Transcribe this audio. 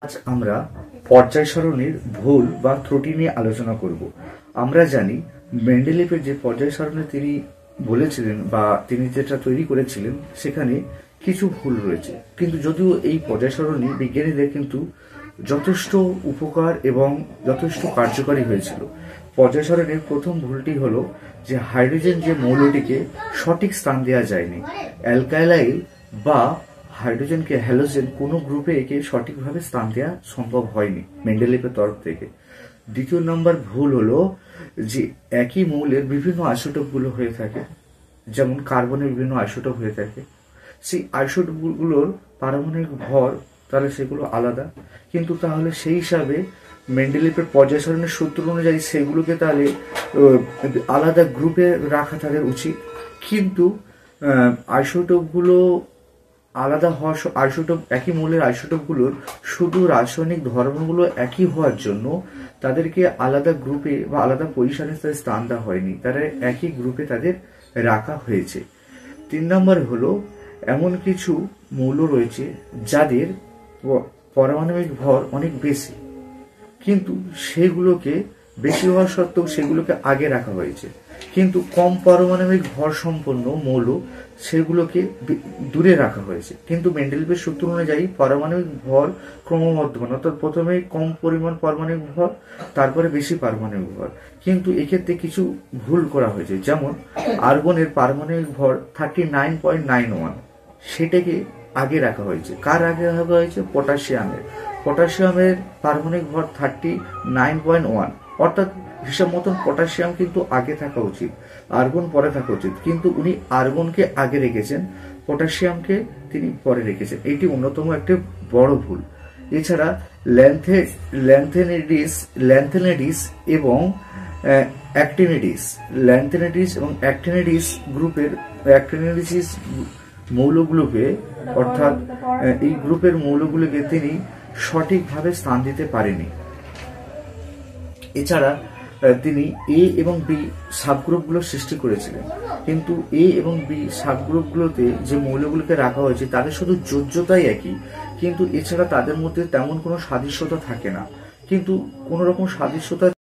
আজ আমরা পর্যায় সারণীর ভুল বা ত্রুটি নিয়ে আলোচনা করব। আমরা জানি মেন্ডেলিভের যে পর্যায় সারণী তিনি বলেছিলেন বা তিনি যেটা তৈরি করেছিলেন সেখানে কিছু ভুল রয়েছে, কিন্তু যদিও এই পর্যায় সারণী বিজ্ঞানীদের কিন্তু যথেষ্ট উপকার এবং যথেষ্ট কার্যকারী হয়েছিল। পর্যায় সারণীর প্রথম ভুলটি হলো যে হাইড্রোজেন যে মৌলটিকে সঠিক স্থান দেওয়া যায়নি। অ্যালকাইলাইল বা হাইড্রোজেনকে হ্যালোজেন কোনো গ্রুপে একে সঠিকভাবে স্থান দেওয়া সম্ভব হয়নি মেন্ডেলিভের তরফ থেকে। দ্বিতীয় নম্বর ভুল হলো যে একই মৌলের বিভিন্ন আইসোটোপগুলো হয়ে থাকে, যেমন কার্বনের বিভিন্ন আইসোটোপ হয়ে থাকে, সেই আইসোটোপগুলোর পারমাণবিক ভর তাহলে সেগুলো আলাদা, কিন্তু তাহলে সেই হিসাবে মেন্ডেলিভের পর্যায় সারণীর সূত্র অনুযায়ী সেগুলোকে তাহলে আলাদা গ্রুপে রাখা তাদের উচিত। কিন্তু আইসোটোপগুলো আলাদা হওয়া, আইসোটোপ একই মৌলের আইসোটোপগুলোর শুধু রাসায়নিক ধর্মগুলো একই হওয়ার জন্য তাদেরকে আলাদা গ্রুপে বা আলাদা পজিশনে তাদের স্থান দেওয়া হয়নি, তারা একই গ্রুপে তাদের রাখা হয়েছে। 3 নম্বর হলো এমন কিছু মৌল রয়েছে যাদের পারমাণবিক ভর অনেক বেশি, কিন্তু সেগুলোকে বেশি হওয়া সত্ত্বেও সেগুলোকে আগে রাখা হয়েছে, কিন্তু কম পারমাণবিক ভর সম্পন্ন মৌল সেগুলোকে দূরে রাখা হয়েছে। কিন্তু মেন্ডেলিভের সূত্র অনুযায়ী পারমাণবিক ভর ক্রমবর্ধমান, অর্থাৎ প্রথমে কম পরিমাণ পারমাণবিক ভর, তারপরে বেশি পারমাণবিক ভর, কিন্তু এক্ষেত্রে কিছু ভুল করা হয়েছে। যেমন আর্গনের পারমাণবিক ভর 39.91, সেটাকে আগে রাখা হয়েছে। কার আগে রাখা হয়েছে? পটাশিয়ামের। পটাশিয়ামের পারমাণবিক ভর 39.1, অর্থাৎ হিসাব মতন পটাশিয়াম কিন্তু আগে থাকা উচিত, আর্গন পরে থাকা উচিত, কিন্তু উনি আর্গনকে আগে রেখেছেন, পটাশিয়ামকে তিনি পরে রেখেছেন। এটি অন্যতম একটি বড় ভুল। এছাড়া ল্যান্থেনিডিস এবং অ্যাক্টিনিডিস গ্রুপের মৌলগুলোকে, অর্থাৎ এই গ্রুপের মৌলগুলোকে তিনি সঠিকভাবে স্থান দিতে পারেনি। এছাড়া তিনি এ এবং বি সাবগ্রুপগুলো সৃষ্টি করেছিলেন, কিন্তু এ এবং বি সাবগ্রুপগুলোতে যে মৌলগুলোকে রাখা হয়েছে তাদের শুধু যোজ্যতাই একই, কিন্তু এছাড়া তাদের মধ্যে তেমন কোনো সাদৃশ্যতা থাকে না। কিন্তু কোনো রকম সাদৃশ্যতা